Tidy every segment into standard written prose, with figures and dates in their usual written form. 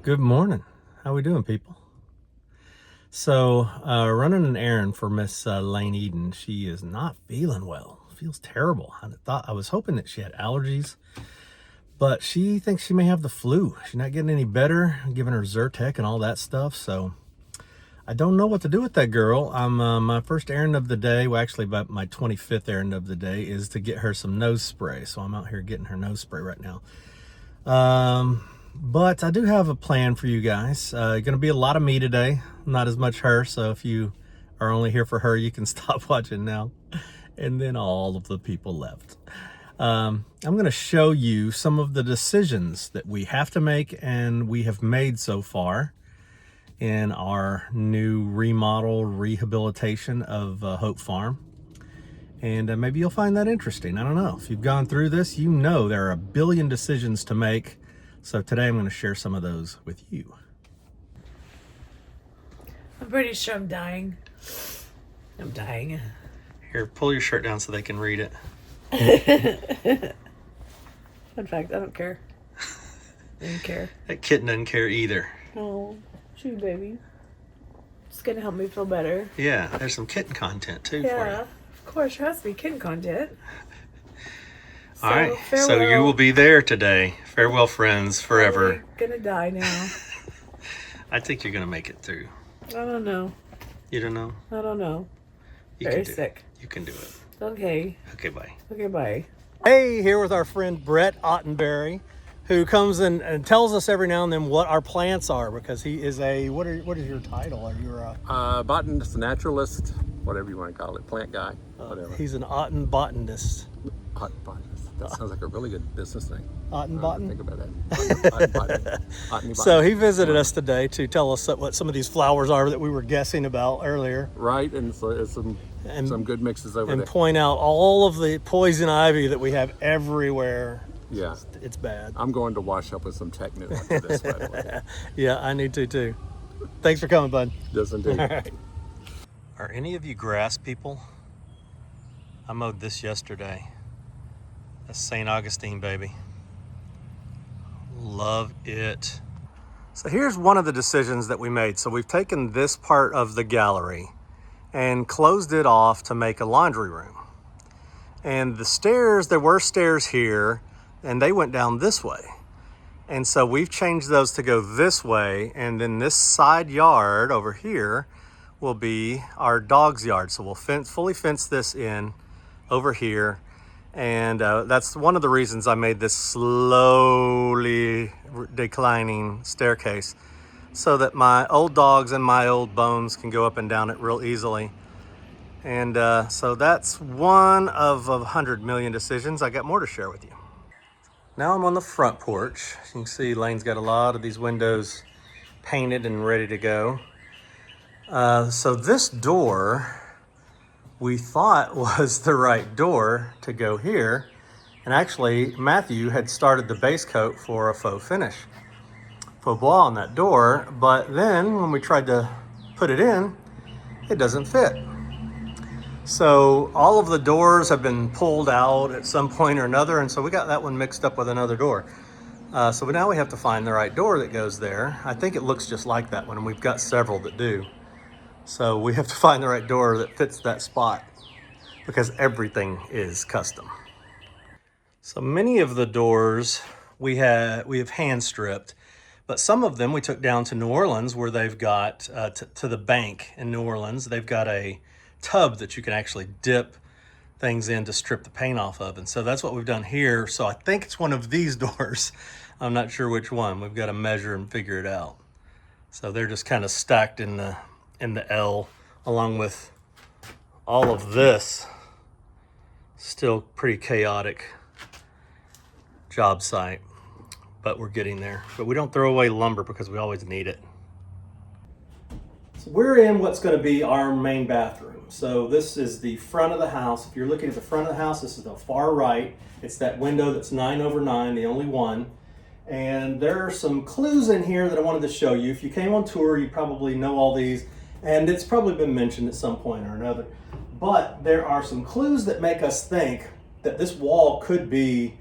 Good morning. How we doing, people? So, running an errand for Miss Lane Eden. She is not feeling well. Feels terrible. I was hoping that she had allergies, but she thinks she may have the flu. She's not getting any better. I'm giving her Zyrtec and all that stuff. So, I don't know what to do with that girl. My first errand of the day, well, actually, about my 25th errand of the day, is to get her some nose spray. So I'm out here getting her nose spray right now. But I do have a plan for you guys. Going to be a lot of me today, not as much her. So if you are only here for her, you can stop watching now. And then all of the people left. I'm going to show you some of the decisions that we have to make and we have made so far in our new remodel rehabilitation of Hope Farm. And maybe you'll find that interesting. I don't know. If you've gone through this, you know there are a billion decisions to make. So today I'm going to share some of those with you. I'm pretty sure I'm dying. I'm dying. Here, pull your shirt down so they can read it. In fact, I don't care. I don't care. That kitten doesn't care either. Oh, shoot, baby. It's going to help me feel better. Yeah, there's some kitten content too for you. Yeah, of course, there has to be kitten content. All right, farewell. so you will be there today. Farewell, friends, forever. I'm going to die now. I think you're going to make it through. I don't know. You don't know? I don't know. You Very can do sick. it. You can do it. Okay. Okay, bye. Okay, bye. Hey, here with our friend Brett Ottenberry, who comes in and tells us every now and then what our plants are, because he is a, what is your title? Are you a... botanist, naturalist, whatever you want to call it, plant guy, whatever. He's an Otten botanist. Botanist. That sounds like a really good business name. Ottenbotten? Think about that. Ottenbotten. So he visited us today to tell us what some of these flowers are that we were guessing about earlier. Right, and so it's some good mixes over And there. point out all of the poison ivy that we have everywhere. Yeah. It's bad. I'm going to wash up with some Techno after this, by the way. Yeah, I need to too. Thanks for coming, bud. Yes, indeed. All right. Are any of you grass people? I mowed this yesterday. That's St. Augustine, baby. Love it. So here's one of the decisions that we made. So we've taken this part of the gallery and closed it off to make a laundry room. And the stairs, there were stairs here, and they went down this way. And so we've changed those to go this way, and then this side yard over here will be our dog's yard. So we'll fully fence this in over here. And that's one of the reasons I made this slowly declining staircase, so that my old dogs and my old bones can go up and down it real easily. And so that's one of 100 million decisions. I got more to share with you. Now I'm on the front porch. You can see Lane's got a lot of these windows painted and ready to go. So this door we thought was the right door to go here. And actually, Matthew had started the base coat for a faux finish, faux bois on that door. But then when we tried to put it in, it doesn't fit. So all of the doors have been pulled out at some point or another. And so we got that one mixed up with another door. So now we have to find the right door that goes there. I think it looks just like that one, and we've got several that do. So we have to find the right door that fits that spot, because everything is custom. So many of the doors we have hand stripped, but some of them we took down to New Orleans, where they've got to the bank in New Orleans. They've got a tub that you can actually dip things in to strip the paint off of. And so that's what we've done here. So I think it's one of these doors. I'm not sure which one. We've got to measure and figure it out. So they're just kind of stacked in the L, along with all of this. Still pretty chaotic job site, but we're getting there. But we don't throw away lumber because we always need it. So we're in what's going to be our main bathroom. So this is the front of the house. If you're looking at the front of the house, this is the far right. It's that window that's 9/9, the only one. And there are some clues in here that I wanted to show you. If you came on tour, you probably know all these, and it's probably been mentioned at some point or another. But there are some clues that make us think that this wall could be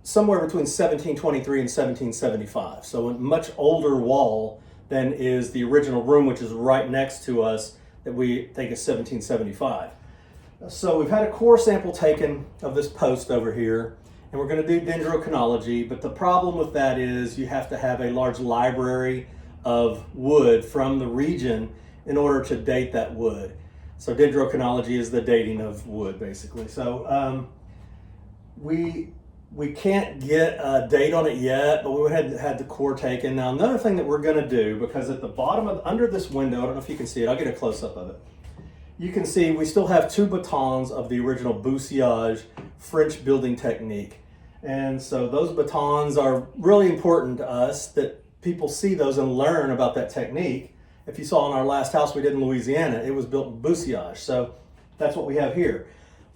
somewhere between 1723 and 1775. So a much older wall than is the original room, which is right next to us, that we think is 1775. So we've had a core sample taken of this post over here, and we're going to do dendrochronology, but the problem with that is you have to have a large library of wood from the region in order to date that wood. So dendrochronology is the dating of wood, basically. So we can't get a date on it yet, but we had the core taken. Now, another thing that we're gonna do, because at the bottom of, under this window, I don't know if you can see it, I'll get a close up of it. You can see we still have 2 batons of the original bousillage French building technique. And so those batons are really important to us, that people see those and learn about that technique. If you saw in our last house we did in Louisiana, it was built in bousillage. So that's what we have here.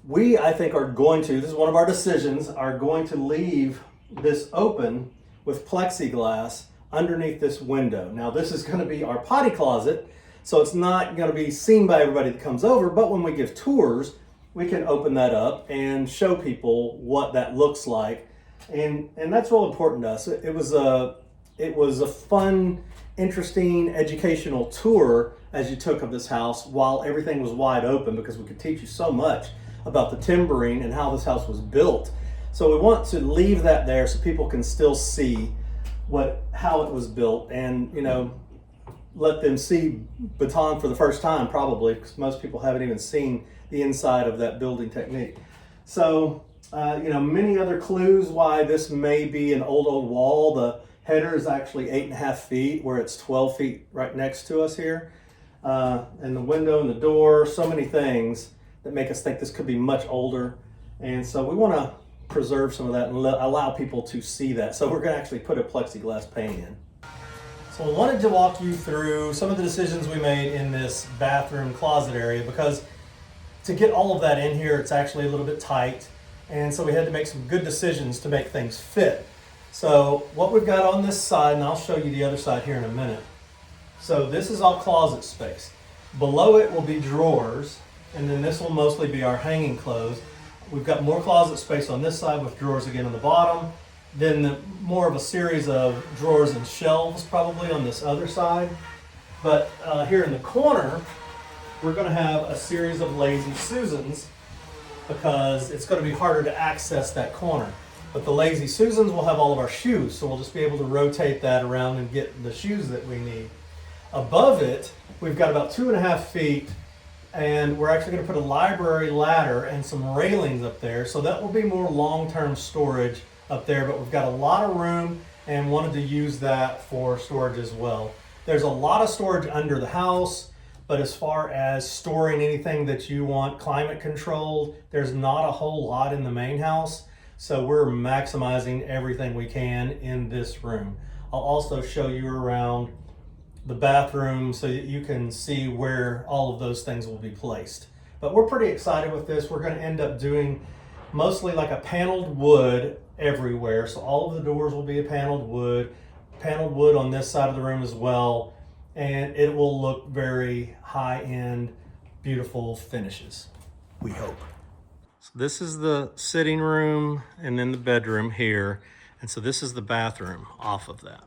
We, I think, are going to, this is one of our decisions, are going to leave this open with plexiglass underneath this window. Now, this is going to be our potty closet, so it's not going to be seen by everybody that comes over, but when we give tours, we can open that up and show people what that looks like. And that's real important to us. It was a fun, interesting, educational tour as you took of this house while everything was wide open, because we could teach you so much about the timbering and how this house was built. So we want to leave that there so people can still see how it was built, and let them see Baton for the first time, probably, because most people haven't even seen the inside of that building technique. So many other clues why this may be an old wall. The header is actually 8.5 feet, where it's 12 feet right next to us here. And the window and the door, so many things that make us think this could be much older. And so we want to preserve some of that and allow people to see that. So we're going to actually put a plexiglass pane in. So I wanted to walk you through some of the decisions we made in this bathroom closet area, because to get all of that in here, it's actually a little bit tight. And so we had to make some good decisions to make things fit. So what we've got on this side, and I'll show you the other side here in a minute. So this is all closet space. Below it will be drawers, and then this will mostly be our hanging clothes. We've got more closet space on this side with drawers again on the bottom. Then more of a series of drawers and shelves probably on this other side. But here in the corner, we're going to have a series of Lazy Susans, because it's going to be harder to access that corner. But the Lazy Susans will have all of our shoes, so we'll just be able to rotate that around and get the shoes that we need. Above it, we've got about 2.5 feet, and we're actually going to put a library ladder and some railings up there, so that will be more long-term storage up there, but we've got a lot of room and wanted to use that for storage as well. There's a lot of storage under the house, but as far as storing anything that you want climate controlled, there's not a whole lot in the main house, so we're maximizing everything we can in this room. I'll also show you around the bathroom so that you can see where all of those things will be placed. But we're pretty excited with this. We're going to end up doing mostly like a paneled wood everywhere. So all of the doors will be a paneled wood on this side of the room as well. And it will look very high-end, beautiful finishes, we hope. So this is the sitting room and then the bedroom here. And so this is the bathroom off of that.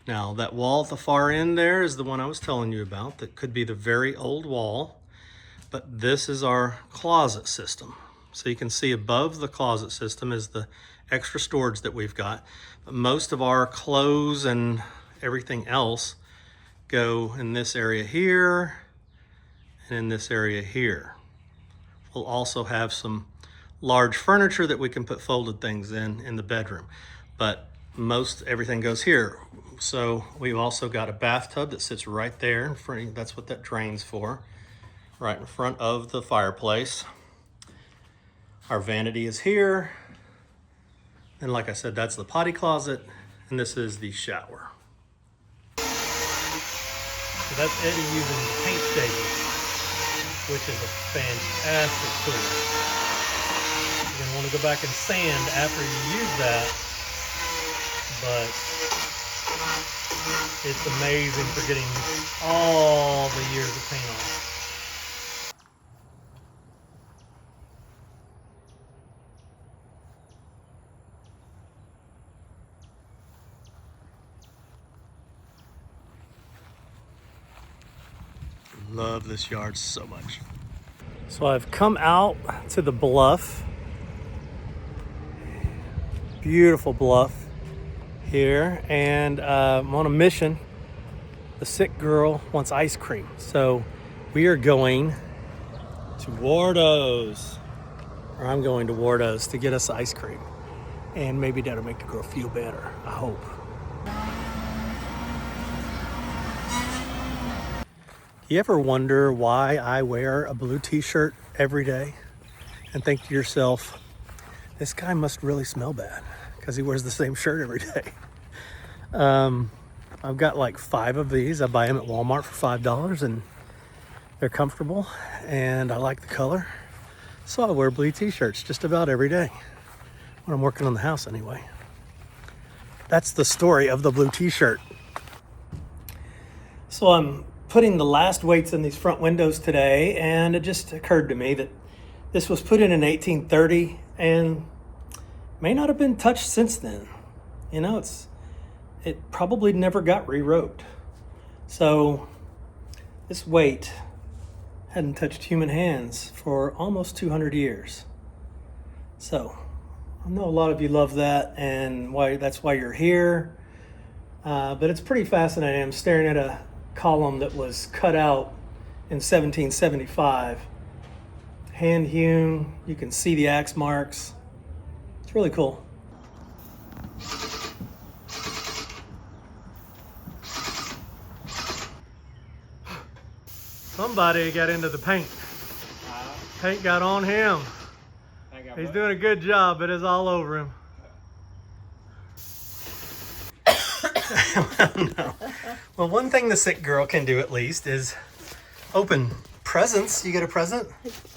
Now that wall at the far end there is the one I was telling you about. That could be the very old wall, but this is our closet system. So you can see above the closet system is the extra storage that we've got. But most of our clothes and everything else go in this area here and in this area here. We'll also have some large furniture that we can put folded things in the bedroom, but most everything goes here. So we've also got a bathtub that sits right there in front. That's what that drains for, right in front of the fireplace. Our vanity is here. And like I said, that's the potty closet, and this is the shower. So that's Eddie using paint station, which is a fantastic tool. You're gonna want to go back and sand after you use that, but it's amazing for getting all the years of paint off. Love this yard so much. So I've come out to the bluff. Beautiful bluff here, and I'm on a mission. The sick girl wants ice cream, so we are going to Wardo's, or I'm going to Wardo's to get us ice cream, and maybe that'll make the girl feel better, I hope. Do you ever wonder why I wear a blue t-shirt every day and think to yourself, this guy must really smell bad because he wears the same shirt every day? I've got like 5 of these. I buy them at Walmart for $5 and they're comfortable and I like the color. So I wear blue t-shirts just about every day when I'm working on the house anyway. That's the story of the blue t-shirt. So I'm putting the last weights in these front windows today, and it just occurred to me that this was put in 1830 and may not have been touched since then. You know, it probably never got rewrote. So this weight hadn't touched human hands for almost 200 years. So I know a lot of you love that, and that's why you're here. But it's pretty fascinating. I'm staring at a column that was cut out in 1775. Hand hewn, you can see the axe marks. It's really cool. Somebody got into the paint. Paint got on him. He's doing a good job, but it's all over him. No. Well, one thing the sick girl can do at least is open presents. You get a present?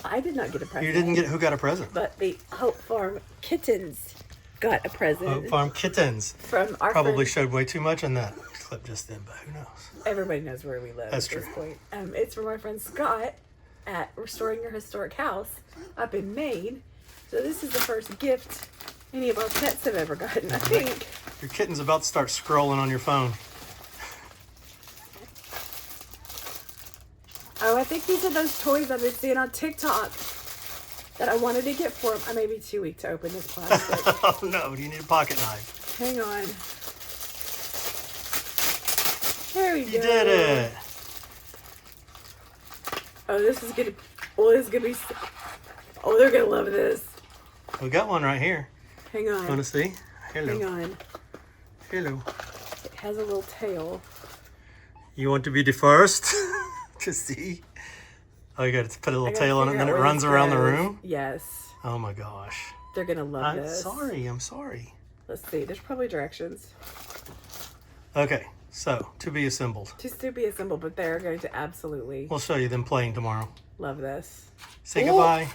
I did not get a present. You didn't get, who got a present? But the Hope Farm Kittens got a present. Hope Farm Kittens. From our Probably friend. showed way too much in that clip just then, but who knows? Everybody knows where we live That's at this true. point. It's from our friend Scott at Restoring Your Historic House up in Maine. So this is the first gift any of our pets have ever gotten, I think. Your kitten's about to start scrolling on your phone. Oh, I think these are those toys I've been seeing on TikTok that I wanted to get for him. I may be too weak to open this plastic. Oh no, do you need a pocket knife? Hang on. There we go. You did it. Oh, this is gonna. Oh, this is gonna be. Oh, they're gonna love this. We got one right here. Hang on. Want to see? Hello. Hang on. Hello. It has a little tail. You want to be the first to see? Oh, you got to put a little tail on it and then it runs around the room? Yes. Oh my gosh. They're gonna love this. I'm sorry. Let's see. There's probably directions. Okay, so to be assembled. Just to be assembled, but they're going to absolutely We'll show you them playing tomorrow. love this. Say Ooh. goodbye.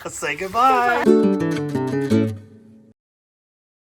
Say goodbye.